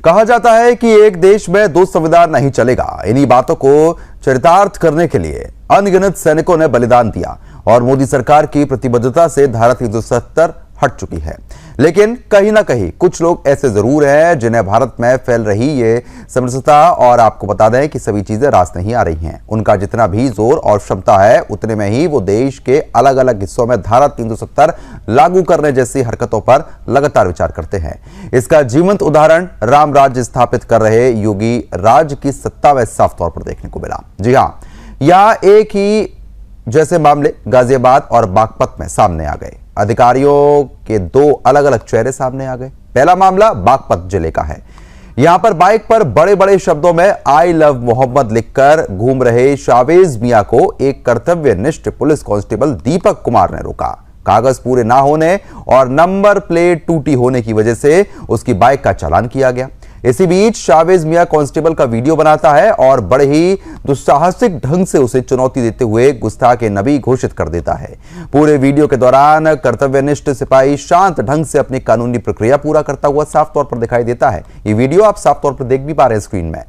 कहा जाता है कि एक देश में दो संविधान नहीं चलेगा। इन्हीं बातों को चरितार्थ करने के लिए अनगिनत सैनिकों ने बलिदान दिया और मोदी सरकार की प्रतिबद्धता से धारा 370 हट चुकी है। लेकिन कहीं ना कहीं कुछ लोग ऐसे जरूर हैं जिन्हें भारत में फैल रही ये समरसता, और आपको बता दें कि सभी चीजें रास नहीं आ रही हैं। उनका जितना भी जोर और क्षमता है उतने में ही वो देश के अलग अलग हिस्सों में धारा 370 लागू करने जैसी हरकतों पर लगातार विचार करते हैं। इसका जीवंत उदाहरण राम राज्य स्थापित कर रहे योगी राज की सत्ता में साफ तौर पर देखने को मिला। जी हाँ, यहां एक ही जैसे मामले गाजियाबाद और बागपत में सामने आ गए। अधिकारियों के दो अलग अलग चेहरे सामने आ गए। पहला मामला बागपत जिले का है। यहां पर बाइक पर बड़े बड़े शब्दों में आई लव मोहम्मद लिखकर घूम रहे शावेज मियां को एक कर्तव्यनिष्ठ पुलिस कांस्टेबल दीपक कुमार ने रोका। कागज पूरे ना होने और नंबर प्लेट टूटी होने की वजह से उसकी बाइक का चालान किया गया। इसी बीच शावेज मियां कांस्टेबल का वीडियो बनाता है और बड़े ही दुस्साहसिक ढंग से उसे चुनौती देते हुए गुस्ताखे नबी घोषित कर देता है। पूरे वीडियो के दौरान कर्तव्यनिष्ठ सिपाही शांत ढंग से अपनी कानूनी प्रक्रिया पूरा करता हुआ साफ तौर पर दिखाई देता है। ये वीडियो आप साफ तौर पर देख भी पा रहे हैं स्क्रीन में।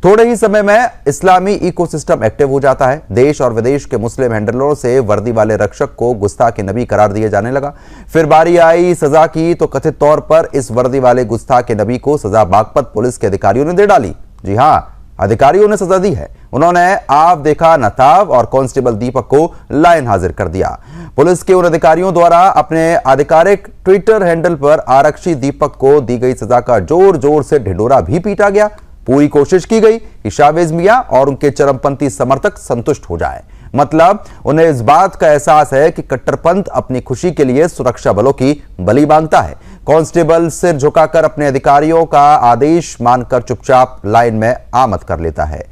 थोड़े ही समय में इस्लामी इकोसिस्टम एक्टिव हो जाता है। देश और विदेश के मुस्लिम हैंडलरों से वर्दी वाले रक्षक को गुस्ताखे नबी करार दिए जाने लगा। फिर बारी आई सजा की तो कथित तौर पर इस वर्दी वाले गुस्ताखे नबी को सजा बागपत पुलिस के अधिकारियों ने दे डाली। जी हां, अधिकारियों ने सजा दी है। उन्होंने आप देखा नताब और कांस्टेबल दीपक को लाइन हाजिर कर दिया। पुलिस के उन अधिकारियों द्वारा अपने आधिकारिक ट्विटर हैंडल पर आरक्षी दीपक को दी गई सजा का जोर जोर से ढिंढोरा भी पीटा गया। पूरी कोशिश की गई कि शावेज मियां और उनके चरमपंथी समर्थक संतुष्ट हो जाएं। मतलब उन्हें इस बात का एहसास है कि कट्टरपंथ अपनी खुशी के लिए सुरक्षा बलों की बलि मांगता है। कांस्टेबल सिर झुकाकर अपने अधिकारियों का आदेश मानकर चुपचाप लाइन में आमद कर लेता है।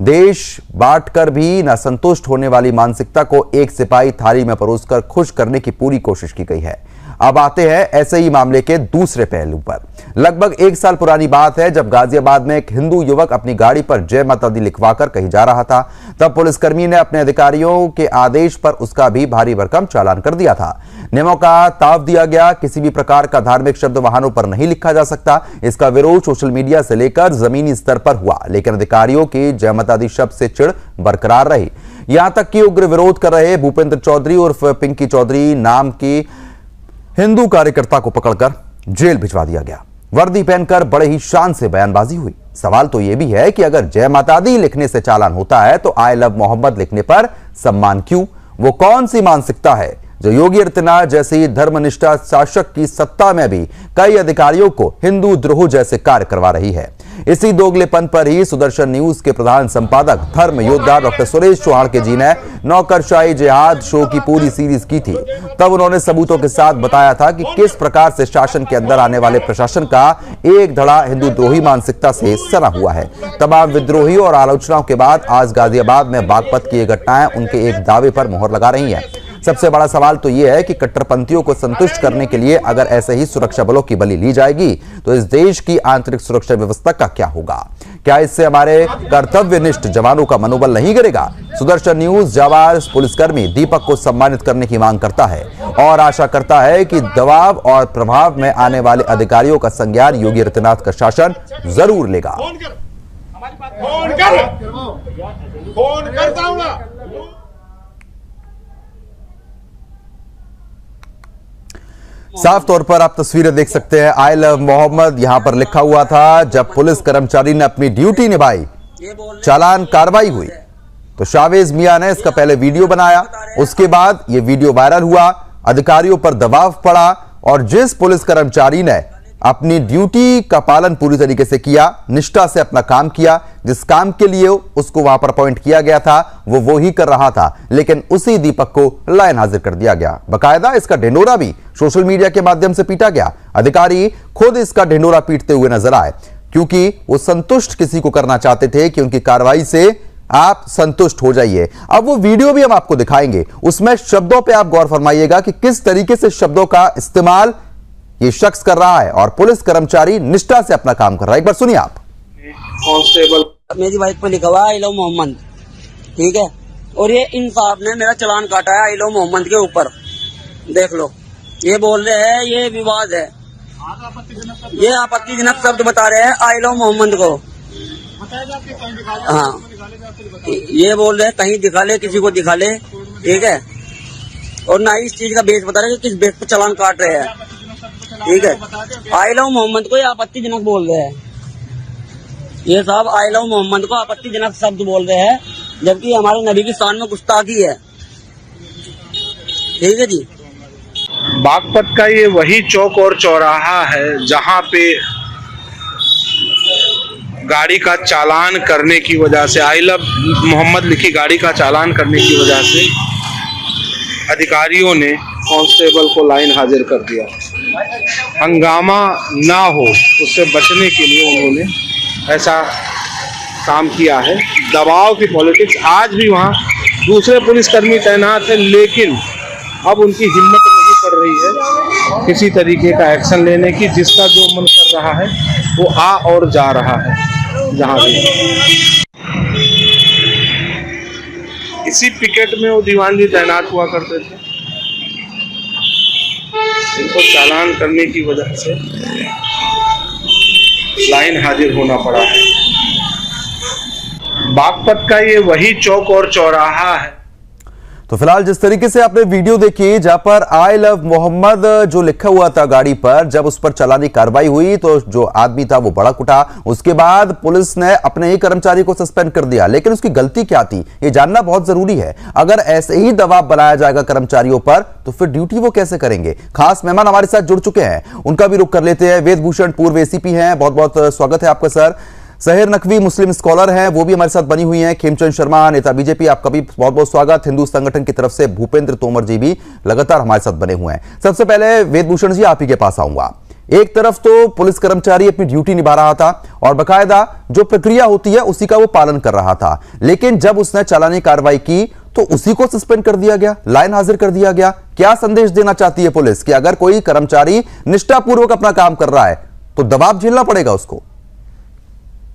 देश बांटकर भी न संतुष्ट होने वाली मानसिकता को एक सिपाही थाली में परोसकर खुश करने की पूरी कोशिश की गई है। अब आते हैं ऐसे ही मामले के दूसरे पहलू पर। लगभग 1 साल पुरानी बात है, जब गाजियाबाद में एक हिंदू युवक अपनी गाड़ी पर जय माता दी लिखवाकर कहीं जा रहा था। तब पुलिसकर्मी ने अपने अधिकारियों के आदेश पर उसका भी भारी भरकम चालान कर दिया था। नियमों का ताव दिया गया। किसी भी प्रकार का धार्मिक शब्द वाहनों पर नहीं लिखा जा सकता। इसका विरोध सोशल मीडिया से लेकर जमीनी स्तर पर हुआ, लेकिन अधिकारियों की जय माता दी शब्द से चिढ़ बरकरार रही। यहां तक कि उग्र विरोध कर रहे भूपेंद्र चौधरी उर्फ पिंकी चौधरी नाम की हिंदू कार्यकर्ता को पकड़कर जेल भिजवा दिया गया। वर्दी पहनकर बड़े ही शान से बयानबाजी हुई। सवाल तो यह भी है कि अगर जय माता दी लिखने से चालान होता है तो आई लव मोहम्मद लिखने पर सम्मान क्यों? वो कौन सी मानसिकता है जो योगी आदित्यनाथ जैसी धर्मनिष्ठा शासक की सत्ता में भी कई अधिकारियों को हिंदू द्रोह जैसे कार्य करवा रही है? इसी दोगलेपन पर ही सुदर्शन न्यूज के प्रधान संपादक धर्म योद्धा डॉक्टर सुरेश चौहान जी ने नौकरशाही जिहाद शो की पूरी सीरीज की थी। तब उन्होंने सबूतों के साथ बताया था कि किस प्रकार से शासन के अंदर आने वाले प्रशासन का एक धड़ा हिंदू द्रोही मानसिकता से सना हुआ है। तमाम विद्रोही और आलोचनाओं के बाद आज गाजियाबाद में बागपत की ये घटनाएं उनके एक दावे पर मोहर लगा रही हैं। सबसे बड़ा सवाल तो यह है कि कट्टरपंथियों को संतुष्ट करने के लिए अगर ऐसे ही सुरक्षा बलों की बलि ली जाएगी तो इस देश की आंतरिक सुरक्षा व्यवस्था का क्या होगा? क्या इससे हमारे कर्तव्यनिष्ठ जवानों का मनोबल नहीं गिरेगा? सुदर्शन न्यूज जाबाज पुलिसकर्मी दीपक को सम्मानित करने की मांग करता है और आशा करता है कि दबाव और प्रभाव में आने वाले अधिकारियों का संज्ञान योगी आदित्यनाथ का शासन जरूर लेगा। साफ तौर पर आप तस्वीरें देख सकते हैं। आई लव मोहम्मद यहां पर लिखा हुआ था। जब पुलिस कर्मचारी ने अपनी ड्यूटी निभाई, चालान कार्रवाई हुई, तो शावेज मियां ने इसका पहले वीडियो बनाया। उसके बाद यह वीडियो वायरल हुआ, अधिकारियों पर दबाव पड़ा और जिस पुलिस कर्मचारी ने अपनी ड्यूटी का पालन पूरी तरीके से किया, निष्ठा से अपना काम किया, जिस काम के लिए उसको वहां पर अपॉइंट किया गया था वो ही कर रहा था, लेकिन उसी दीपक को लाइन हाजिर कर दिया गया। बकायदा इसका ढिंढोरा भी सोशल मीडिया के माध्यम से पीटा गया। अधिकारी खुद इसका ढिंढोरा पीटते हुए नजर आए, क्योंकि वो संतुष्ट किसी को करना चाहते थे कि उनकी कार्रवाई से आप संतुष्ट हो जाइए। अब वो वीडियो भी हम आपको दिखाएंगे, उसमें शब्दों पर आप गौर फरमाइएगा कि किस तरीके से शब्दों का इस्तेमाल ये शख्स कर रहा है और पुलिस कर्मचारी निष्ठा से अपना काम कर रहा है। एक बार सुनिए आप। कांस्टेबल मेरी बाइक पर लिखा हुआ आई लव मोहम्मद, ठीक है, और ये इंसाफ ने मेरा चालान काटा है आई लव मोहम्मद के ऊपर। देख लो, ये बोल रहे हैं ये विवाद है, ये आपत्तिजनक शब्द बता रहे हैं आई लव मोहम्मद को। हाँ, ये बोल रहे हैं कहीं दिखा ले, किसी को दिखा ले, ठीक है। और ना ही इस चीज का बेस बता रहे हैं कि किस बेस पर चालान काट रहे हैं, ठीक है। आई लव मोहम्मद को ये आपत्तिजनक बोल रहे हैं। ये साहब आई लव मोहम्मद को आपत्तिजनक शब्द बोल रहे हैं, जबकि हमारे नबी की शान में गुस्ताखी है, ठीक है जी। बागपत का ये वही चौक और चौराहा है जहां पे गाड़ी का चालान करने की वजह से, आई लव मोहम्मद लिखी गाड़ी का चालान करने की वजह से अधिकारियों ने कांस्टेबल को लाइन हाजिर कर दिया। हंगामा ना हो उससे बचने के लिए उन्होंने ऐसा काम किया है। दबाव की पॉलिटिक्स, आज भी वहाँ दूसरे पुलिसकर्मी तैनात हैं, लेकिन अब उनकी हिम्मत नहीं पड़ रही है किसी तरीके का एक्शन लेने की। जिसका जो मन कर रहा है वो आ और जा रहा है जहाँ भी। इसी पिकेट में वो दीवान जी तैनात हुआ करते थे। इनको चालान करने की वजह से लाइन हाजिर होना पड़ा है। बागपत का ये वही चौक और चौराहा है। तो फिलहाल जिस तरीके से आपने वीडियो देखी जहां पर आई लव मोहम्मद जो लिखा हुआ था गाड़ी पर, जब उस पर चालानी कार्रवाई हुई तो जो आदमी था वो बड़ा कुटा। उसके बाद पुलिस ने अपने ही कर्मचारी को सस्पेंड कर दिया, लेकिन उसकी गलती क्या थी ये जानना बहुत जरूरी है। अगर ऐसे ही दबाव बनाया जाएगा कर्मचारियों पर तो फिर ड्यूटी वो कैसे करेंगे। खास मेहमान हमारे साथ जुड़ चुके हैं, उनका भी रुख कर लेते हैं। वेद भूषण पूर्व एसीपी हैं, बहुत बहुत स्वागत है आपका सर। सहर नकवी मुस्लिम स्कॉलर हैं, वो भी हमारे साथ बनी हुई हैं। खेमचंद शर्मा नेता बीजेपी, आपका भी बहुत बहुत स्वागत। हिंदू संगठन की तरफ से भूपेंद्र तोमर जी भी लगातार हमारे साथ बने हुए हैं। सबसे पहले वेद भूषण जी आप ही के पास आऊंगा। एक तरफ तो पुलिस कर्मचारी अपनी ड्यूटी निभा रहा था और बकायदा जो प्रक्रिया होती है उसी का वो पालन कर रहा था, लेकिन जब उसने चालानी कार्रवाई की तो उसी को सस्पेंड कर दिया गया, लाइन हाजिर कर दिया गया। क्या संदेश देना चाहती है पुलिस कि अगर कोई कर्मचारी निष्ठापूर्वक अपना काम कर रहा है तो दबाव झेलना पड़ेगा उसको?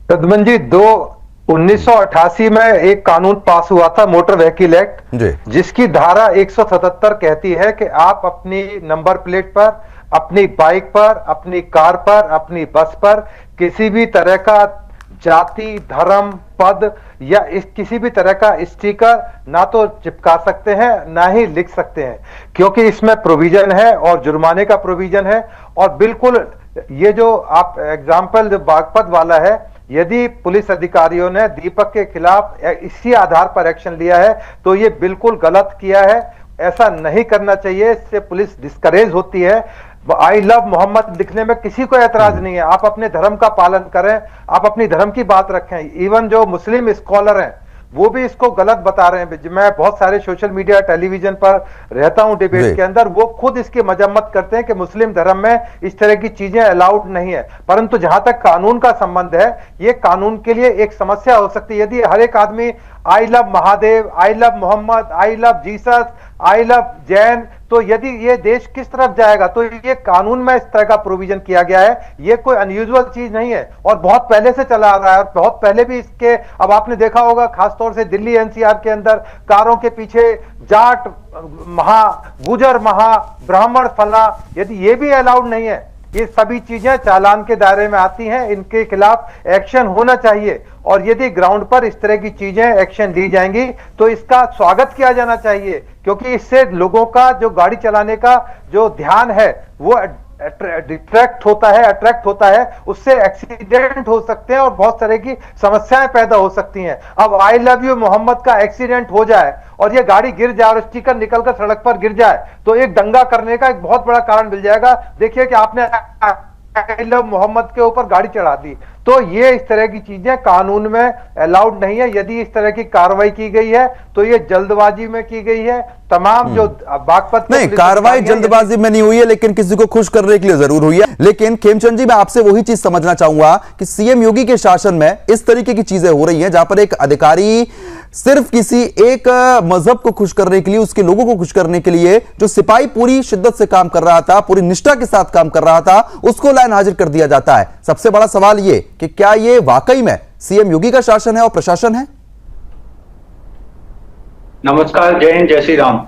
सदमन जी, 1988 में एक कानून पास हुआ था, मोटर व्हीकल एक्ट, जिसकी धारा 177 कहती है कि आप अपनी नंबर प्लेट पर, अपनी बाइक पर, अपनी कार पर, अपनी बस पर किसी भी तरह का जाति, धर्म, पद या किसी भी तरह का स्टिकर ना तो चिपका सकते हैं ना ही लिख सकते हैं, क्योंकि इसमें प्रोविजन है और जुर्माने का प्रोविजन है। और बिल्कुल ये जो आप एग्जाम्पल जो बागपत वाला है, यदि पुलिस अधिकारियों ने दीपक के खिलाफ इसी आधार पर एक्शन लिया है तो ये बिल्कुल गलत किया है। ऐसा नहीं करना चाहिए, इससे पुलिस डिस्करेज होती है। आई लव मोहम्मद लिखने में किसी को एतराज नहीं है, आप अपने धर्म का पालन करें, आप अपनी धर्म की बात रखें। इवन जो मुस्लिम स्कॉलर हैं वो भी इसको गलत बता रहे हैं। मैं बहुत सारे सोशल मीडिया, टेलीविजन पर रहता हूं डिबेट के अंदर, वो खुद इसकी मजम्मत करते हैं कि मुस्लिम धर्म में इस तरह की चीजें अलाउड नहीं है। परंतु जहां तक कानून का संबंध है, ये कानून के लिए एक समस्या हो सकती है। यदि हर एक आदमी I love Mahadev, I love Muhammad, I love Jesus, I love Jain, तो यदि ये देश किस तरफ जाएगा। तो ये कानून में इस तरह का प्रोविजन किया गया है, ये कोई अनयूजुअल चीज नहीं है और बहुत पहले से चला आ रहा है। और बहुत पहले भी इसके, अब आपने देखा होगा खासतौर से दिल्ली एनसीआर के अंदर कारों के पीछे जाट महा, गुजर महा, ब्राह्मण फला, यदि ये भी अलाउड नहीं है, ये सभी चीजें चालान के दायरे में आती हैं, इनके खिलाफ एक्शन होना चाहिए। और यदि ग्राउंड पर इस तरह की चीजें एक्शन ली जाएंगी तो इसका स्वागत किया जाना चाहिए, क्योंकि इससे लोगों का जो गाड़ी चलाने का जो ध्यान है वो अट्रैक्ट होता है, उससे एक्सीडेंट हो सकते हैं और बहुत तरह की समस्याएं पैदा हो सकती हैं। अब आई लव यू मोहम्मद का एक्सीडेंट हो जाए और ये गाड़ी गिर जाए और स्टिकर निकलकर सड़क पर गिर जाए तो एक दंगा करने का एक बहुत बड़ा कारण मिल जाएगा। देखिए कि आपने आई लव मोहम्मद के ऊपर गाड़ी चढ़ा दी, तो ये इस तरह की चीजें कानून में अलाउड नहीं है। यदि इस तरह की कार्रवाई की गई है तो ये जल्दबाजी में की गई है। तमाम जो बागपत नहीं, कार्रवाई जल्दबाजी में नहीं हुई है, लेकिन किसी को खुश करने के लिए जरूर हुई है। लेकिन खेमचंद जी, मैं आपसे वही चीज समझना चाहूंगा कि सीएम योगी के शासन में इस तरीके की चीजें हो रही हैं जहां पर एक अधिकारी सिर्फ किसी एक मजहब को खुश करने के लिए, उसके लोगों को खुश करने के लिए, जो सिपाही पूरी शिद्दत से काम कर रहा था, पूरी निष्ठा के साथ काम कर रहा था, उसको लाइन हाजिर कर दिया जाता है। सबसे बड़ा सवाल ये कि क्या ये वाकई में सीएम योगी का शासन है और प्रशासन है? नमस्कार, जय हिंद, जय श्री राम।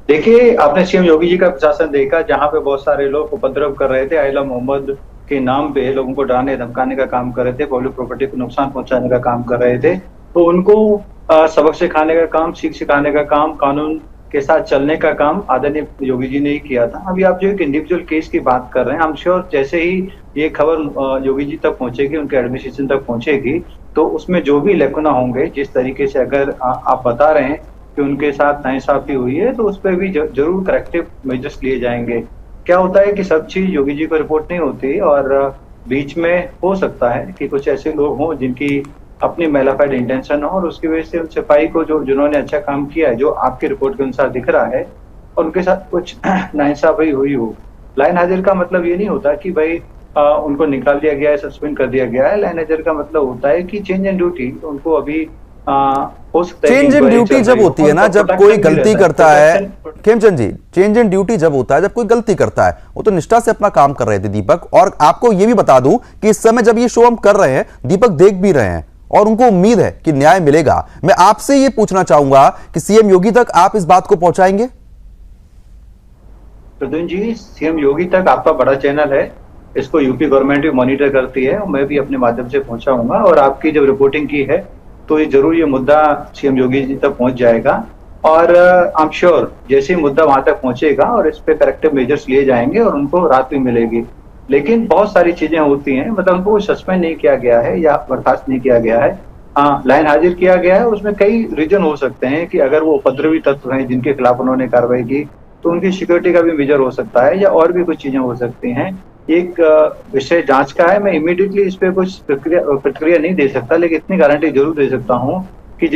देखिए, आपने सीएम योगी जी का प्रशासन देखा, जहां पे बहुत सारे लोग उपद्रव कर रहे थे, आइला मोहम्मद के नाम पे लोगों को डराने धमकाने का काम कर रहे थे, पब्लिक प्रॉपर्टी को नुकसान पहुंचाने का काम कर रहे थे। तो उनको सबक सिखाने का काम, सीख सिखाने का काम, कानून के साथ चलने का काम आदरणीय योगी जी ने ही किया था। अभी आप जो एक इंडिविजुअल केस की बात कर रहे हैं, आई एम श्योर जैसे ही ये खबर योगी जी तक पहुंचेगी, उनके एडमिनिस्ट्रेशन तक पहुंचेगी, तो उसमें जो भी लेकुना होंगे, जिस तरीके से अगर आप बता रहे हैं कि उनके साथ नाइंसाफी हुई है, तो उस पर भी जरूर करेक्टिव मेजर्स लिए जाएंगे। क्या होता है कि सब चीज योगी जी को रिपोर्ट नहीं होती, और बीच में हो सकता है कि कुछ ऐसे लोग हों जिनकी अपनी मेलाफाइड इंटेंशन हो, और उसकी वजह से उन सिपाही को जिन्होंने अच्छा काम किया है, जो आपकी रिपोर्ट के अनुसार दिख रहा है, और उनके साथ कुछ नाइंसाफी हुई हो। लाइन हाजिर का मतलब ये नहीं होता कि भाई उनको निकाल दिया गया है, सस्पेंड कर दिया गया है। लाइन हाजिर का मतलब होता है कि चेंज इन ड्यूटी, उनको अभी हो सकता है चेंज इन ड्यूटी जब होती है ना, जब कोई गलती करता है, खेमचंद जी, चेंज इन ड्यूटी जब होता है, जब कोई गलती करता है, वो तो निष्ठा से अपना काम कर रहे थे दीपक। और आपको ये भी बता दूं कि इस समय जब ये शो हम कर रहे हैं, दीपक देख भी रहे हैं और उनको उम्मीद है कि न्याय मिलेगा। मैं आपसे ये पूछना चाहूंगा कि सीएम योगी तक आप इस बात को पहुंचाएंगे? प्रद्युम्न जी, सीएम योगी तक आपका बड़ा चैनल है, इसको यूपी गवर्नमेंट भी मॉनिटर करती है, और मैं भी अपने माध्यम से पहुंचाऊंगा। और आपकी जब रिपोर्टिंग की है, तो ये जरूर ये मुद्दा सीएम योगी जी तक पहुंच जाएगा, और आई एम श्योर जैसे ही मुद्दा वहां तक पहुंचेगा और इस पे करेक्टिव मेजर्स लिए जाएंगे और उनको राहत भी मिलेगी। लेकिन बहुत सारी चीजें होती हैं, मतलब उनको सस्पेंड नहीं किया गया है या बर्खास्त नहीं किया गया है, हाँ लाइन हाजिर किया गया है। उसमें कई रीजन हो सकते हैं कि अगर वो उपद्रवी तत्व हैं जिनके खिलाफ उन्होंने कार्रवाई की, तो उनकी सिक्योरिटी का भी मेजर हो सकता है, या और भी कुछ चीजें हो सकती हैं। एक विषय जांच का है, मैं इमीडिएटली इस पे कुछ प्रतिक्रिया नहीं दे सकता, लेकिन इतनी गारंटी जरूर दे सकता हूँ कि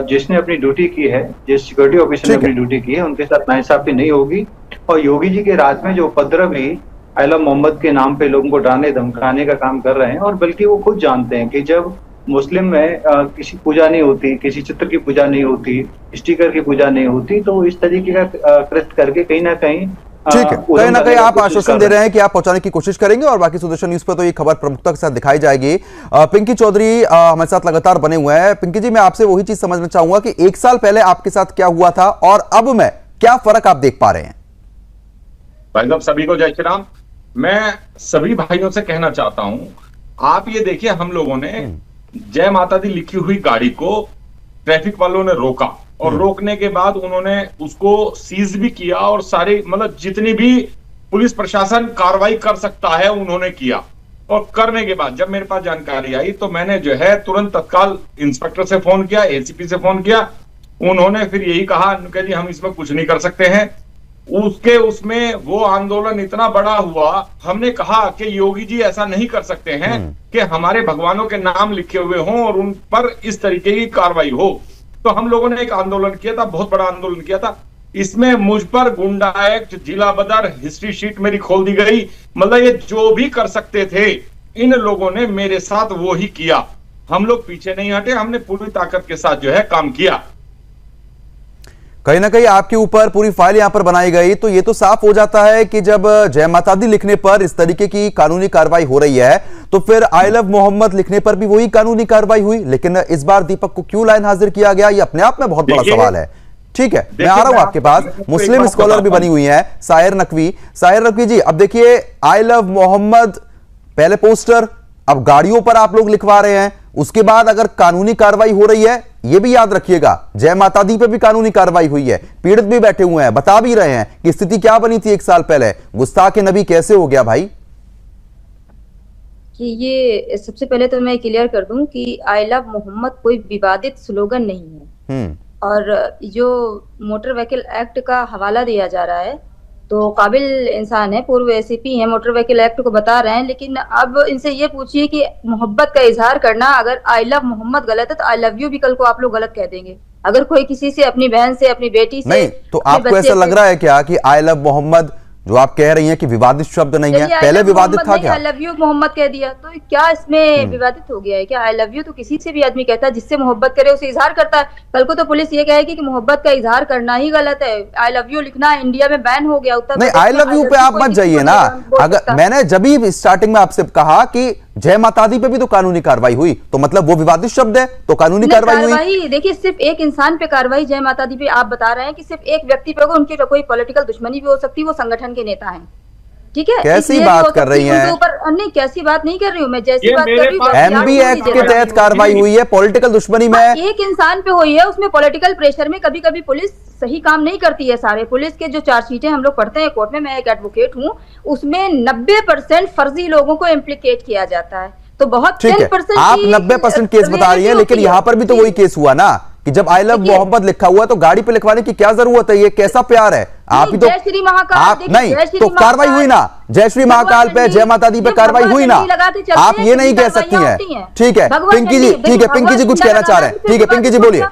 जिसने अपनी ड्यूटी की है, जिस सिक्योरिटी ऑफिसर ने अपनी ड्यूटी की है, उनके साथ नाइंसाफी नहीं होगी। और योगी जी के राज में जो उपद्रवी आइला मोहम्मद के नाम पे लोगों को डराने धमकाने का काम कर रहे हैं, और बल्कि वो खुद जानते हैं कि जब मुस्लिम में किसी पूजा नहीं होती, किसी चित्र की पूजा नहीं होती, स्टिकर की पूजा नहीं होती, तो इस तरीके का कृत्य करके कहीं ना कहीं ठीक है, कहीं ना कहीं आप आश्वासन दे रहे हैं कि आप पहुंचाने की कोशिश करेंगे, और बाकी सुदर्शन न्यूज पर तो ये खबर प्रमुखता के साथ दिखाई जाएगी। पिंकी चौधरी हमारे साथ लगातार बने हुए हैं। पिंकी जी, मैं आपसे वही चीज समझना चाहूंगा कि एक साल पहले आपके साथ क्या हुआ था और अब में क्या फर्क आप देख पा रहे हैं? भाई साहब, सभी को जय श्री राम। मैं सभी भाइयों से कहना चाहता हूं, आप ये देखिए, हम लोगों ने जय माता दी लिखी हुई गाड़ी को ट्रैफिक वालों ने रोका, और रोकने के बाद उन्होंने उसको सीज भी किया, और सारी मतलब जितनी भी पुलिस प्रशासन कार्रवाई कर सकता है उन्होंने किया। और करने के बाद जब मेरे पास जानकारी आई, तो मैंने जो है तुरंत तत्काल इंस्पेक्टर से फोन किया, एसीपी से फोन किया। उन्होंने फिर यही कहा कि हम इसमें कुछ नहीं कर सकते हैं। उसमें वो आंदोलन इतना बड़ा हुआ, हमने कहा कि योगी जी ऐसा नहीं कर सकते हैं कि हमारे भगवानों के नाम लिखे हुए हों और उन पर इस तरीके की कार्रवाई हो। तो हम लोगों ने एक आंदोलन किया था, बहुत बड़ा आंदोलन किया था। इसमें मुझ पर गुंडा एक्ट, जिला बदर, हिस्ट्री शीट मेरी खोल दी गई। मतलब ये जो भी कर सकते थे, इन लोगों ने मेरे साथ वो ही किया। हम लोग पीछे नहीं हटे, हमने पूरी ताकत के साथ जो है काम किया। कहीं ना कहीं आपके ऊपर पूरी फाइल यहां पर बनाई गई, तो ये तो साफ हो जाता है कि जब जय माता दी लिखने पर इस तरीके की कानूनी कार्रवाई हो रही है, तो फिर आई लव मोहम्मद लिखने पर भी वही कानूनी कार्रवाई हुई। लेकिन इस बार दीपक को क्यों लाइन हाजिर किया गया, ये अपने आप में बहुत बड़ा सवाल है। ठीक है, मैं आ रहा हूं आपके पास। मुस्लिम स्कॉलर भी बनी हुई है साहिर नकवी। साहिर नकवी जी, अब देखिए, आई लव मोहम्मद पहले पोस्टर, अब गाड़ियों पर आप लोग लिखवा रहे हैं, उसके बाद अगर कानूनी कार्रवाई हो रही है, यह भी याद रखिएगा, जय माता दी पे भी कानूनी कार्रवाई हुई है, पीड़ित भी बैठे हुए हैं, बता भी रहे हैं कि स्थिति क्या बनी थी एक साल पहले। गुस्ताख नबी कैसे हो गया भाई? कि ये सबसे पहले तो मैं क्लियर कर दूं कि आई लव मोहम्मद कोई विवादित स्लोगन नहीं है, और जो मोटर व्हीकल एक्ट का हवाला दिया जा रहा है, तो काबिल इंसान है, पूर्व एसीपी हैं, मोटर व्हीकल एक्ट को बता रहे हैं। लेकिन अब इनसे ये पूछिए कि मोहब्बत का इजहार करना, अगर आई लव मोहम्मद गलत है, तो आई लव यू भी कल को आप लोग गलत कह देंगे। अगर कोई किसी से, अपनी बहन से, अपनी बेटी से नहीं, तो आपको ऐसा लग रहा है क्या कि आई लव मोहम्मद जो आप कह रही हैं कि विवादित शब्द नहीं है, पहले विवादित था क्या? आई लव यू मोहम्मद कह दिया, तो क्या इसमें विवादित हो गया है क्या? आई लव यू तो किसी से भी आदमी कहता है, जिससे मोहब्बत करे उसे इजहार करता है। कल को तो पुलिस ये कहेगी कि मोहब्बत का इजहार करना ही गलत है, आई लव यू लिखना इंडिया में बैन हो गया। उत्तर नहीं, आई लव यू पे आप मत जाइए ना। अगर मैंने जब भी स्टार्टिंग में आपसे कहा कि जय माता दी पे भी तो कानूनी कार्रवाई हुई, तो मतलब वो विवादित शब्द है तो कानूनी कार्रवाई हुई। देखिए, सिर्फ एक इंसान पे कार्रवाई जय माता दी पे आप बता रहे हैं कि सिर्फ एक व्यक्ति पे होगा, उनकी कोई पॉलिटिकल दुश्मनी भी हो सकती है, वो संगठन के नेता हैं, ठीक है। कैसी बात कर रही हैं? नहीं, कैसी बात नहीं कर रही हूँ मैं, जैसी बात कर रही हूँ। एमबी एक्ट के तहत कार्रवाई हुई है, पॉलिटिकल दुश्मनी में एक इंसान पे हुई है, उसमें पॉलिटिकल प्रेशर में कभी कभी पुलिस सही काम नहीं करती है। सारे पुलिस के जो चार्जशीटें हम लोग पढ़ते हैं कोर्ट में, मैं एक एडवोकेट हूँ, उसमें 90% फर्जी लोगों को इम्प्लीकेट किया जाता है। तो बहुत ठीक है, आप 90% केस बता रही हैं, लेकिन यहाँ पर भी तो वही केस हुआ ना कि जब आई लव मोहम्मद लिखा हुआ तो गाड़ी पे लिखवाने की क्या जरूरत है? ये कैसा प्यार है? आप ही तो जय श्री महाकाल, आप नहीं तो कार्रवाई हुई ना, जय श्री महाकाल पे, जय माता दी पे कार्रवाई हुई ना। आप ये नहीं कह सकती हैं। ठीक है पिंकी जी, ठीक है पिंकी जी कुछ कहना चाह रहे हैं, ठीक है पिंकी जी बोलिए।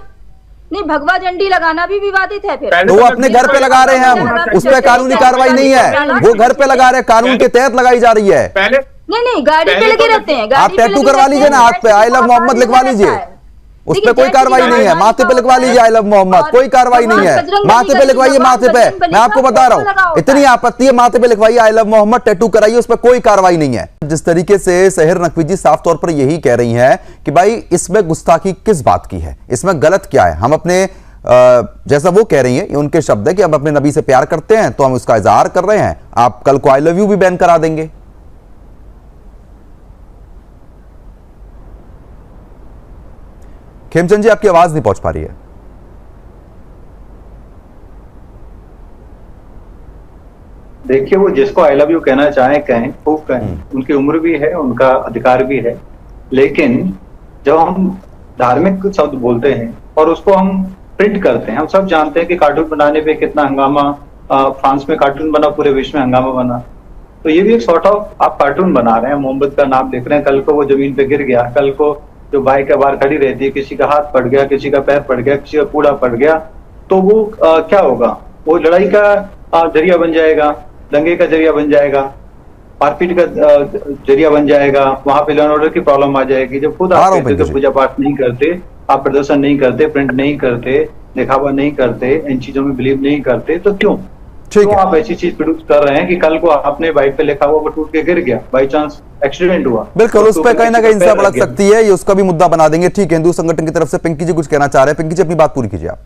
नहीं, भगवा झंडी लगाना भी विवादित है फिर। तो वो अपने घर पे लगा रहे हैं, हम उस पर कानूनी कार्रवाई नहीं है, वो घर पे लगा रहे हैं, कानून के तहत लगाई जा रही है। नहीं, गाड़ी पे लगे रहते हैं। आप टैटू करवा लीजिए ना हाथ पे, आई लव मोहम्मद लिखवा लीजिए, उस पर कोई कार्रवाई नहीं है। माथे पे लिखवा लीजिए आई लव मोहम्मद, कोई कार्रवाई नहीं है। माथे पे लिखवाइए, माथे पे, मैं आपको बता रहा हूं, इतनी आपत्ति है, माथे पे लिखवाइए आई लव मोहम्मद, टैटू कराइए, उस पर कोई कार्रवाई नहीं है। जिस तरीके से सहर नकवी जी साफ तौर पर यही कह रही हैं कि भाई इसमें गुस्ताखी किस बात की है, इसमें गलत क्या है। हम अपने जैसा वो कह रही हैं, ये उनके शब्द है कि हम अपने नबी से प्यार करते हैं तो हम उसका इजहार कर रहे हैं, आप कल को आई लव यू भी बैन करा देंगे। खेमचंद जी आपकी आवाज नहीं पहुंच पा रही है। देखिए, वो जिसको आई लव यू कहना चाहें कहें, खूब कहें, उनकी उम्र भी है, उनका अधिकार भी है। लेकिन जब हम धार्मिक शब्द बोलते हैं और उसको हम प्रिंट करते हैं, हम सब जानते हैं कि कार्टून बनाने पे कितना हंगामा, फ्रांस में कार्टून बना, पूरे विश्व में हंगामा बना। तो ये भी एक सॉर्ट ऑफ आप कार्टून बना रहे हैं, मोहम्मद का नाम लिख रहे हैं, कल को वो जमीन पे गिर गया, कल को जो बाइक के बाहर खड़ी रहती है, किसी का हाथ पड़ गया, किसी का पैर पड़ गया, किसी का कूड़ा पड़ गया, तो वो क्या होगा? वो लड़ाई का जरिया बन जाएगा, दंगे का जरिया बन जाएगा, मारपीट का जरिया बन जाएगा, वहां पे लॉ एंड ऑर्डर की प्रॉब्लम आ जाएगी। जब खुद आप कहते तो पूजा पाठ नहीं करते, आप प्रदर्शन नहीं करते, प्रिंट नहीं करते, दिखावा नहीं करते, इन चीजों में बिलीव नहीं करते, तो क्यों आप ऐसी चीज प्रोड्यूस कर रहे हैं कि कल को आपने बाइक पे लिखा हुआ वो टूट के गिर गया, बाई चांस एक्सीडेंट हुआ, बिल्कुल उस पर कहीं ना कहीं हिंसा भड़क सकती है, ये उसका भी मुद्दा बना देंगे। ठीक है, हिंदू संगठन की तरफ से पिंकी जी कुछ कहना चाह रहे हैं, पिंकी जी अपनी बात पूरी कीजिए आप।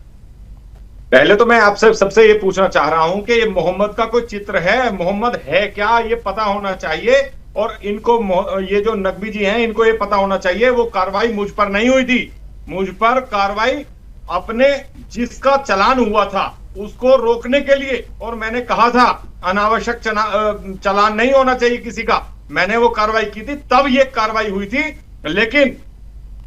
पहले तो मैं आपसे सबसे ये पूछना चाह रहा हूं कि ये मोहम्मद का कोई चित्र है, मोहम्मद है क्या, ये पता होना चाहिए। और इनको ये जो नकवी जी हैं, इनको ये पता होना चाहिए वो कार्रवाई मुझ पर नहीं हुई थी, मुझ पर कार्रवाई अपने जिसका चालान हुआ था उसको रोकने के लिए, और मैंने कहा था अनावश्यक चालान नहीं होना चाहिए किसी का, मैंने वो कार्रवाई की थी, तब ये कार्रवाई हुई थी। लेकिन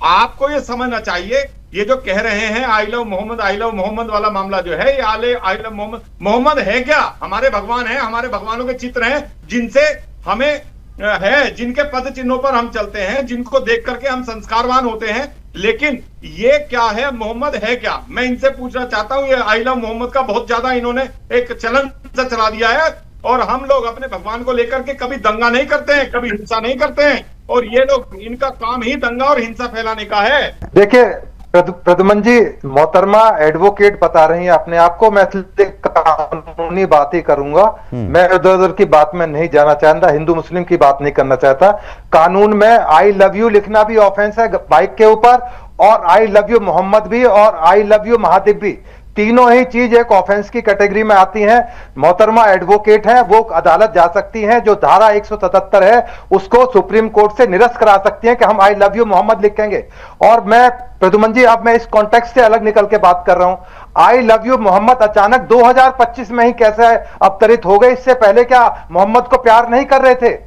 आपको ये समझना चाहिए, ये जो कह रहे हैं आई लव मोहम्मद वाला मामला जो है, ये आई लव मोहम्मद है क्या? हमारे भगवान हैं, हमारे भगवानों के चित्र हैं जिनसे हमें है, जिनके पद चिन्हों पर हम चलते हैं, जिनको देख करके हम संस्कारवान होते हैं। लेकिन ये क्या है, मोहम्मद है क्या? मैं इनसे पूछना चाहता हूं, ये आई लव मोहम्मद का बहुत ज्यादा इन्होंने एक चलन सा चला दिया है, और हम लोग अपने भगवान को लेकर के कभी दंगा नहीं करते हैं, कभी हिंसा नहीं करते हैं, और ये लोग, इनका काम ही दंगा और हिंसा फैलाने का है। देखिए प्रद्युमन जी, मोहतरमा एडवोकेट बता रही हैं अपने आप को, मैं कानूनी बात ही करूंगा, मैं इधर उधर की बात में नहीं जाना चाहता, हिंदू मुस्लिम की बात नहीं करना चाहता। कानून में आई लव यू लिखना भी ऑफेंस है बाइक के ऊपर, और आई लव यू मोहम्मद भी और आई लव यू महादेव भी, तीनों ही चीज एक ऑफेंस की कैटेगरी में आती हैं। मोहतरमा एडवोकेट हैं, वो अदालत जा सकती हैं, जो धारा 177 है उसको सुप्रीम कोर्ट से निरस्त करा सकती हैं कि हम आई लव यू मोहम्मद लिखेंगे। और मैं प्रद्युमन जी, अब मैं इस कॉन्टेक्स्ट से अलग निकल के बात कर रहा हूं, आई लव यू मोहम्मद अचानक 2025 में ही कैसे अवतरित हो गए? इससे पहले क्या मोहम्मद को प्यार नहीं कर रहे थे?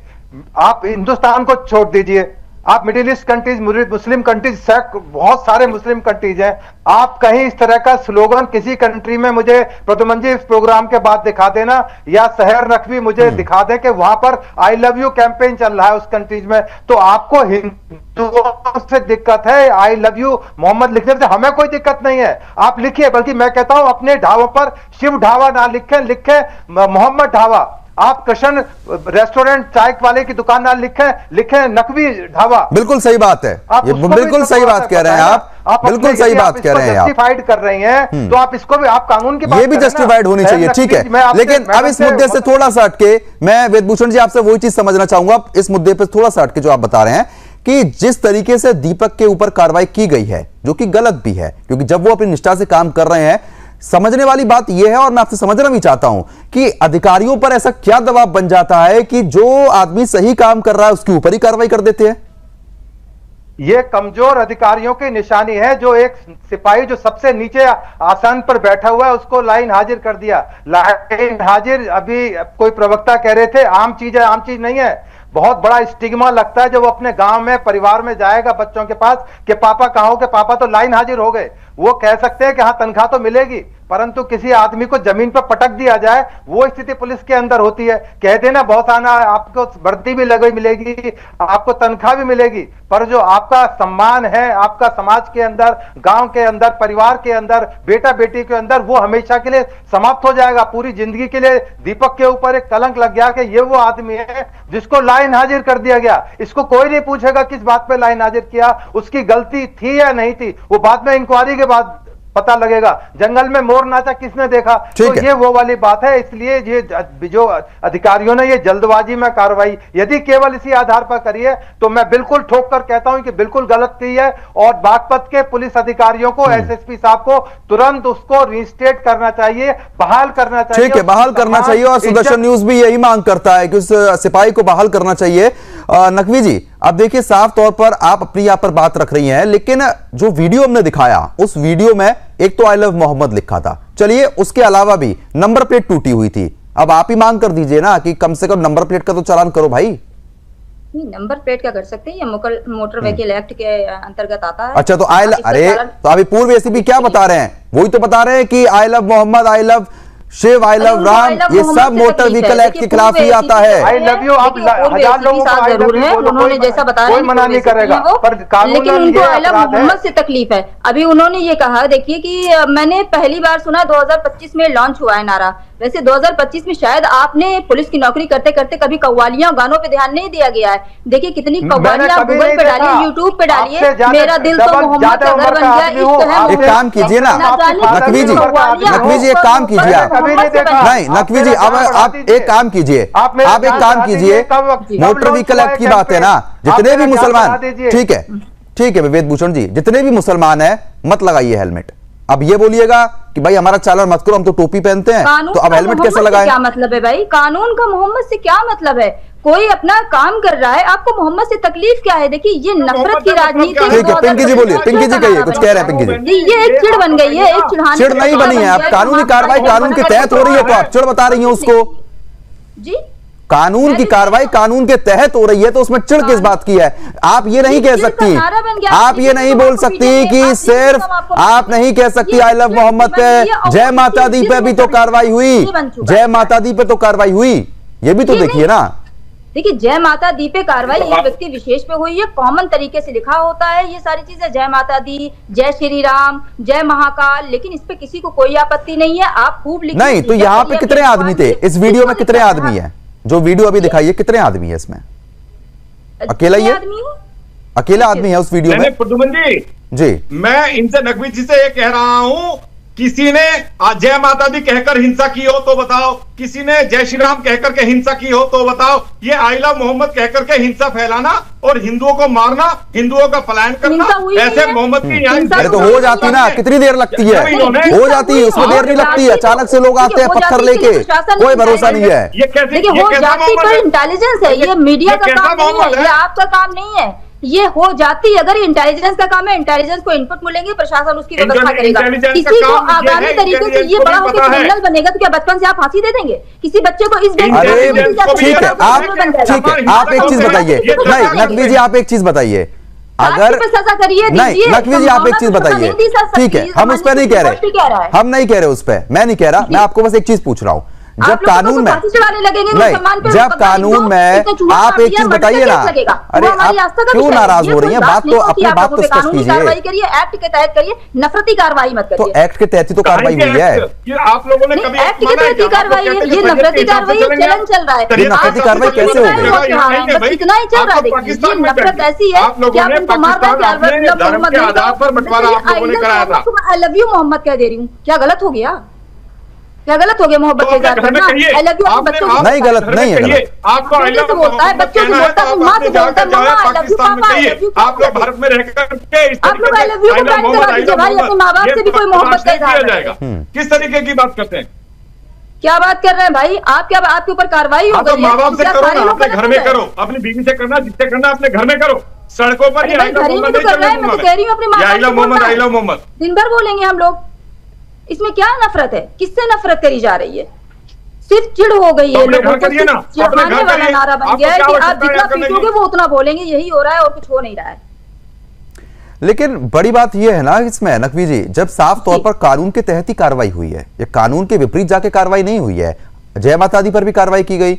आप हिंदुस्तान को छोड़ दीजिए, आप middle east countries, Muslim countries, बहुत सारे मुस्लिम कंट्रीज हैं, आप कहीं इस तरह का स्लोगन किसी कंट्री में मुझे प्रद्युमन जी इस प्रोग्राम के बाद दिखा देना, या सहर नकवी मुझे दिखा दे कि वहां पर आई लव यू कैंपेन चल रहा है उस कंट्रीज में। तो आपको हिंदुओं से दिक्कत है आई लव यू मोहम्मद लिखने से, हमें कोई दिक्कत नहीं है, आप लिखिए, बल्कि मैं कहता हूं अपने ढाबों पर शिव ढाबा ना लिखें मोहम्मद ढाबा, आप कृष्ण रेस्टोरेंट चाय वाले की दुकान ना लिखें नकवी ढाबा। बिल्कुल सही बात है, ये बिल्कुल सही बात कह रहे हैं आप। आप बिल्कुल सही बात कह रहे हैं आप, जस्टिफाइड कर रहे हैं, तो आप इसको भी, आप कानून की बात ये भी जस्टिफाइड होनी चाहिए, ठीक है। लेकिन अब इस मुद्दे से थोड़ा सा हटके, मैं वेदभूषण जी आपसे वही चीज समझना चाहूंगा इस मुद्दे पर थोड़ा सा हटके, जो आप बता रहे हैं कि जिस तरीके से दीपक के ऊपर कार्रवाई की गई है, जो कि गलत भी है, क्योंकि जब वो अपनी निष्ठा से काम कर रहे हैं, समझने वाली बात यह है, और मैं आपसे समझना भी चाहता हूं कि अधिकारियों पर ऐसा क्या दबाव बन जाता है कि जो आदमी सही काम कर रहा है उसके ऊपर ही कार्रवाई कर देते हैं। ये कमजोर अधिकारियों की निशानी है, जो एक सिपाही जो सबसे नीचे आसन पर बैठा हुआ है उसको लाइन हाजिर कर दिया। लाइन हाजिर, अभी कोई प्रवक्ता कह रहे थे आम चीज है, आम चीज नहीं है। बहुत बड़ा स्टिग्मा लगता है जब वो अपने गांव में परिवार में जाएगा बच्चों के पास कि पापा कहाँ हो, के पापा तो लाइन हाजिर हो गए। वो कह सकते हैं कि हाँ तनख्वाह तो मिलेगी, परंतु किसी आदमी को जमीन पर पटक दिया जाए, वो स्थिति पुलिस के अंदर होती है। कहते हैं ना बहुत आना, आपको भर्ती भी लगी मिलेगी, आपको तनख्वाह भी मिलेगी, पर जो आपका सम्मान है आपका समाज के अंदर, गांव के अंदर, परिवार के अंदर, बेटा बेटी के अंदर, वो हमेशा के लिए समाप्त हो जाएगा। पूरी जिंदगी के लिए दीपक के ऊपर एक कलंक लग गया कि ये वो आदमी है जिसको लाइन हाजिर कर दिया गया। इसको कोई नहीं पूछेगा किस बात पे लाइन हाजिर किया, उसकी गलती थी या नहीं थी, वो बाद में इंक्वायरी के बाद पता लगेगा। जंगल में मोर नाचा किसने देखा, तो ये वो वाली बात है। इसलिए ये जो अधिकारियों ने ये जल्दबाजी में कार्रवाई यदि केवल इसी आधार पर करी है, तो मैं बिल्कुल ठोक कर कहता हूं कि बिल्कुल गलत की है, और बागपत के पुलिस अधिकारियों को, एसएसपी साहब को तुरंत उसको रिस्टेट करना चाहिए, बहाल करना चाहिए। ठीक है, बहाल करना चाहिए, और सुदर्शन न्यूज भी यही मांग करता है कि उस सिपाही को बहाल करना चाहिए। नकवी जी, अब देखिए साफ तौर पर आप अपनी यहां पर बात रख रही हैं, लेकिन जो वीडियो हमने दिखाया उस वीडियो में एक तो आई लव मोहम्मद लिखा था, चलिए उसके अलावा भी नंबर प्लेट टूटी हुई थी। अब आप ही मांग कर दीजिए ना कि कम से कम नंबर प्लेट का तो चालान करो भाई। नंबर प्लेट का कर सकते हैं, ये मोटर व्हीकल एक्ट के अंतर्गत आता है। अच्छा, तो अरे तो अभी पूर्व एसीपी क्या बता रहे हैं, वही तो बता रहे हैं कि I love Muhammad, I love Shiv, I love Ram, ये सब मोटर व्हीकल एक्ट के खिलाफ ही आता है। आई लव यू, आप हजार लोगों को जरूर है, उन्होंने जैसा बताया कोई मना नहीं करेगा, पर लेकिन उनको आई लव मोहम्मद से तकलीफ है। अभी उन्होंने ये कहा, देखिए कि मैंने पहली बार सुना 2025 में लॉन्च हुआ है नारा। वैसे 2025 में शायद आपने पुलिस की नौकरी करते करते कभी कव्वालियां गानों पे ध्यान नहीं दिया गया है। देखिए कितनी कव्वालियां गूगल पे डालिए, यूट्यूब पे डालिए, मेरा दिल तो मोहम्मद का घर बन गया, इश्क है। एक काम कीजिए ना नकवी जी, नकवी जी एक काम कीजिए आप, नहीं नकवी जी अब आप एक काम कीजिए, आप एक काम कीजिए, मोटर व्हीकल एक्ट की बात है ना, जितने भी मुसलमान, ठीक है वेदभूषण जी, जितने भी मुसलमान है मत लगाइए हेलमेट। अब ये बोलिएगा कि भाई हमारा चालान मत करो, हम तो टोपी पहनते हैं, तो अब हेलमेट कैसे लगाएं? क्या मतलब है भाई, कानून का मोहम्मद से क्या मतलब है? कोई अपना काम कर रहा है, आपको मोहम्मद से तकलीफ क्या है? देखिए ये नफरत की राजनीति। ठीक है, पिंकी जी बोलिए, पिंकी जी कहिए, कुछ कह रहे हैं पिंकी जी। ये एक चिड़ बन गई है, एक चिढ़ाने, चिड़ नहीं बनी है, अब कानूनी कार्रवाई कानून के तहत हो रही है, तो आप चिड़ बता रही हैं उसको जी। कानून की कार्रवाई कानून के तहत हो रही है, तो उसमें चिड़ किस बात की है? आप ये नहीं कह सकती, आप ये नहीं बोल सकती कि सिर्फ, आप नहीं कह सकती आई लव मोहम्मद पे, जय माता दी पे भी तो कार्रवाई हुई, जय माता दी पे तो कार्रवाई हुई, ये भी तो देखिए ना। देखिए जय माता दी पे कार्रवाई एक व्यक्ति विशेष पे हुई है, कॉमन तरीके से लिखा होता है ये सारी चीजें, जय माता दी, जय श्री राम, जय महाकाल, लेकिन इस पे किसी को कोई आपत्ति नहीं है। आप खूब लिखिए। नहीं तो यहाँ पे कितने आदमी थे इस वीडियो में? कितने आदमी है जो वीडियो अभी दिखाई है, कितने आदमी है इसमें? अकेला ही है, अकेला आदमी है उस वीडियो में? प्रद्युमन जी, मैं इनसे नकवी जी से ये कह रहा हूं, किसी ने जय माता दी कहकर हिंसा की हो तो बताओ, किसी ने जय श्री राम कहकर के हिंसा की हो तो बताओ। ये आई लव मोहम्मद कहकर के हिंसा फैलाना और हिंदुओं को मारना, हिंदुओं का पलायन करना, ऐसे मोहम्मद की यहाँ तो हो जाती ना, कितनी देर लगती है? हो जाती है, उसमें देर नहीं लगती है, अचानक से लोग आते हैं पत्थर लेके, कोई भरोसा नहीं है। देखिए हो जाती पर इंटेलिजेंस है, ये मीडिया का काम नहीं है, ये आपका काम नहीं है। ये हो जाती, अगर इंटेलिजेंस का काम है, इंटेलिजेंस को इनपुट मिलेंगे, प्रशासन उसकी व्यवस्था करेगा। किसी को आगामी तरीके से ये बड़ा होकर क्रिमिनल बनेगा तो क्या बचपन से आप फांसी दे देंगे किसी बच्चे को? इस ठीक है, आप एक चीज बताइए, नहीं नकवी जी आप एक चीज बताइए, अगर सजा करिए, नहीं नकवी जी आप एक चीज बताइए, ठीक है हम उस पर नहीं कह रहे, हम नहीं कह रहे उस पर, मैं नहीं कह रहा, मैं आपको बस एक चीज पूछ रहा हूं, जब कानून में नहीं, जब कानून में आप एक चीज बताइए ना, अरे आप क्यों नाराज हो रही हैं? बात तो अपनी बात तो स्पष्ट कीजिए। एक्ट के तहत करिए, नफरती कार्रवाई मत करिए। तो एक्ट के तहत ही तो कार्रवाई हुई है। ये आप लोगों ने कभी एक्ट के तहत ही कार्रवाई है, ये नफरती कार्रवाई चलन चल रहा है। ये नफरती कार्रवाई कैसे हो गई? इतना ही चल रहा है। देखिए नफरत ऐसी है कि आप उनको मार रहे हैं। आई लव यू मोहम्मद कह दे रही हूँ, क्या गलत हो गया? क्या गलत हो गया मोहब्बत के इज़हार करना? आई लव यू अपने बच्चों नहीं, गलत नहीं है, गलत। आपको से बोलता है, बच्चों से बोलता है, माँ से बोलता है, मम्मा आई लव यू, पापा आई लव यू। आप लोग भारत में रहकर आप लोग आई लव यू को बैन करा दीजिए भाई, अपने माँ बाप से भी कोई मोहब्बत का इज़हार जाएगा। किस तरीके की बात करते हैं? क्या बात कर रहे हैं भाई आप? क्या आपके ऊपर कार्रवाई हो गई? माँ बाप से करो ना, अपने घर में करो, अपनी बीवी से करना, जिससे करना अपने घर में करो। सड़कों पर ही घर ही में तो कर रहे हैं। मैं तो कह रही हूँ अपने माँ बाप से बोलना है। दिन भर बोलेंगे हम लोग, इसमें क्या नफरत है? किससे नफरत करी जा रही है? सिर्फ चिढ़ हो गई है लोगों को, चिढ़ाने वाला नारा बन गया है कि आप जितना पीटोगे वो उतना बोलेंगे। यही हो रहा है और कुछ हो नहीं रहा है। लेकिन बड़ी बात यह है ना इसमें नकवी जी, जब साफ तौर पर कानून के तहत ही कार्रवाई हुई है, ये कानून के विपरीत जाके कार्रवाई नहीं हुई है। जय माता दी पर भी कार्रवाई की गई।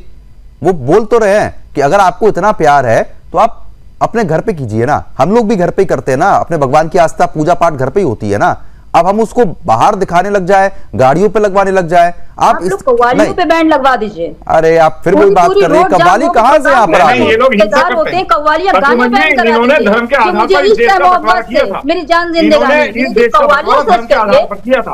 वो बोल तो रहे हैं कि अगर आपको इतना प्यार है तो आप अपने घर पे कीजिए ना। हम लोग भी घर पे ही करते हैं ना, अपने भगवान की आस्था पूजा पाठ घर पे ही होती है ना। अब हम उसको बाहर दिखाने लग जाए, गाड़ियों पे लगवाने लग जाए। आप इस कव्वालियों पे बैंड लगवा दीजिए। अरे आप फिर वही बात कर रहे हैं, कव्वाली कहाँ से यहाँ पर आ गई? ये लोग हिंसा करते हैं, कव्वालियां गाने बैन करा इन्होंने धर्म के आधार पर इस देश का बंटवारा किया था। मेरी जान जिंदगानी कव्वालियां सच करिए,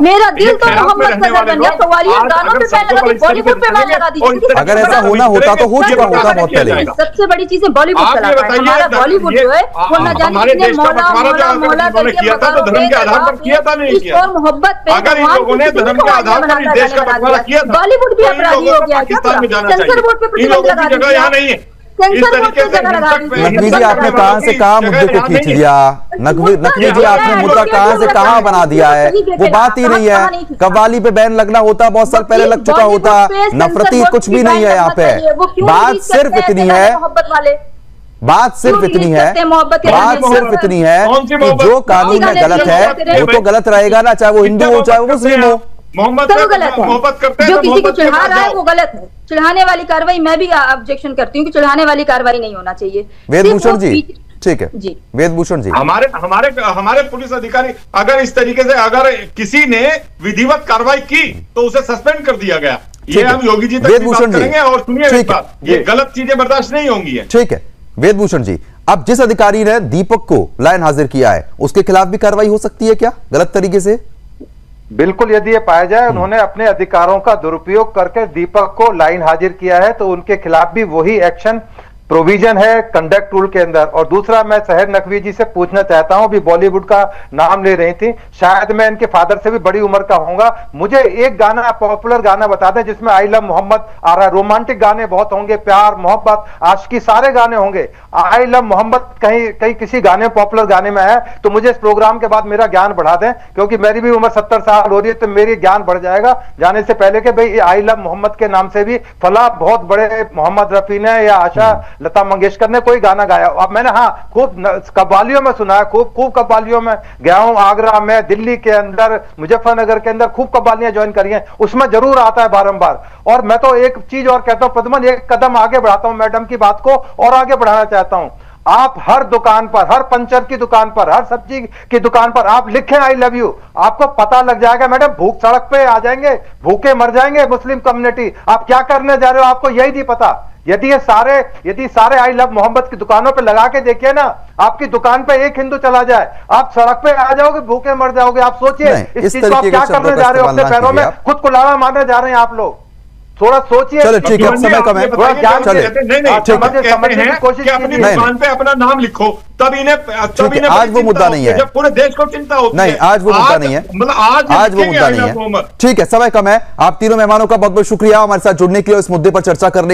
मेरा दिल तो मोहम्मद का बन गया। कव्वालियां गानों पे बैन लगा दी, बॉलीवुड पे बैन लगा दी। अगर ऐसा होना होता तो हो चुका होता बहुत पहले। सबसे बड़ी चीज है बॉलीवुड चला है हमारा। बॉलीवुड जो है वो न जाने कितने मौला मौला मौला करके धर्म के आधार पर किया था, नहीं किया? और मोहब्बत पे अगर इन लोगों ने धर्म के आधार पर इस देश का बंटवारा किया था, बॉलीवुड भी अपराधी हो गया। पाकिस्तान में जाना सेंसर बोर्ड पे चाहिए। इन लोगों की जगह यहाँ नहीं है। सेंसर बोर्ड पे जगह लगा दीजिए। नकवी जी आपने कहां से कहां मुद्दे को खींच दिया? नकवी जी आपने मुद्दा कहां से कहां बना दिया है? वो बात ही नहीं है। कव्वाली पे बैन लगना होता बहुत साल पहले लग चुका होता। नफरती कुछ भी नहीं है यहाँ पे। बात सिर्फ इतनी है, बात सिर्फ इतनी है कि जो कानून में गलत है वो तो गलत रहेगा ना, चाहे वो हिंदू हो चाहे वो मुस्लिम हो। मोहब्बत करते हैं, जो किसी को चिढ़ा रहा है वो गलत है। चिढ़ाने वाली कार्रवाई मैं भी ऑब्जेक्शन करती हूँ कि चिढ़ाने वाली कार्रवाई नहीं होना चाहिए। वेदभूषण जी ठीक है जी, वेदभूषण जी हमारे पुलिस अधिकारी अगर इस तरीके से अगर किसी ने विधिवत कार्रवाई की तो उसे सस्पेंड कर दिया गया। ये हम योगी जी तक बात करेंगे। और सुनिए एक बात, ये गलत चीजें बर्दाश्त नहीं होंगी। ठीक है वेदभूषण जी, अब जिस अधिकारी ने दीपक को लाइन हाजिर किया है उसके खिलाफ भी कार्रवाई हो सकती है क्या गलत तरीके से? बिल्कुल, यदि ये पाया जाए उन्होंने अपने अधिकारों का दुरुपयोग करके दीपक को लाइन हाजिर किया है तो उनके खिलाफ भी वही एक्शन प्रोविजन है कंडक्ट रूल के अंदर। और दूसरा, मैं सहर नकवी जी से पूछना चाहता हूं, अभी बॉलीवुड का नाम ले रही थी, शायद मैं इनके फादर से भी बड़ी उम्र का होऊंगा, मुझे एक गाना पॉपुलर गाना बता दें जिसमें आई लव मोहम्मद आ रहा है। रोमांटिक गाने बहुत होंगे, प्यार मोहब्बत आशिकी सारे गाने होंगे, आई लव मोहम्मद कहीं किसी गाने पॉपुलर गाने में है तो मुझे इस प्रोग्राम के बाद मेरा ज्ञान बढ़ा दें, क्योंकि मेरी भी उम्र 70 साल हो रही है तो मेरी ज्ञान बढ़ जाएगा जाने से पहले कि भाई आई लव मोहम्मद के नाम से भी फला बहुत बड़े मोहम्मद रफी ने या आशा लता मंगेशकर ने कोई गाना गाया। अब मैंने खूब कव्वालियों में सुना है, खूब कव्वालियों में गया हूं, आगरा में, दिल्ली के अंदर, मुजफ्फरनगर के अंदर खूब कव्वालियां ज्वाइन करी हैं, उसमें जरूर आता है बारंबार। और मैं तो एक चीज और कहता हूं प्रद्युमन, एक कदम आगे बढ़ाता हूं मैडम की बात को और आगे बढ़ाना चाहता हूं। आप हर दुकान पर, हर पंचर की दुकान पर, हर सब्जी की दुकान पर आप लिखें आई लव यू, आपको पता लग जाएगा मैडम भूख सड़क पे आ जाएंगे, भूखे मर जाएंगे मुस्लिम कम्युनिटी। आप क्या करने जा रहे हो आपको यही नहीं पता। यदि सारे आई लव मोहम्मद की दुकानों पे लगा के देखिए ना, आपकी दुकान पे एक हिंदू चला जाए आप सड़क पे आ जाओगे, भूखे मर जाओगे। आप सोचिए इस चीज को आप क्या करने जा रहे हो, अपने पैरों में खुद को लाड़ा मारने जा रहे हैं आप लोग। थोड़ा सोचिए। चलो ठीक है, समय कम है, समझने की कोशिश अपनी दुकान पे अपना नाम लिखो, तब इन्हें आज वो मुद्दा नहीं है, पूरे देश को चिंता होती है। नहीं आज वो मुद्दा नहीं है, मतलब आज वो मुद्दा नहीं है। ठीक है, समय कम है। आप तीनों मेहमानों का बहुत बहुत शुक्रिया हमारे साथ जुड़ने के लिए, इस मुद्दे पर चर्चा करने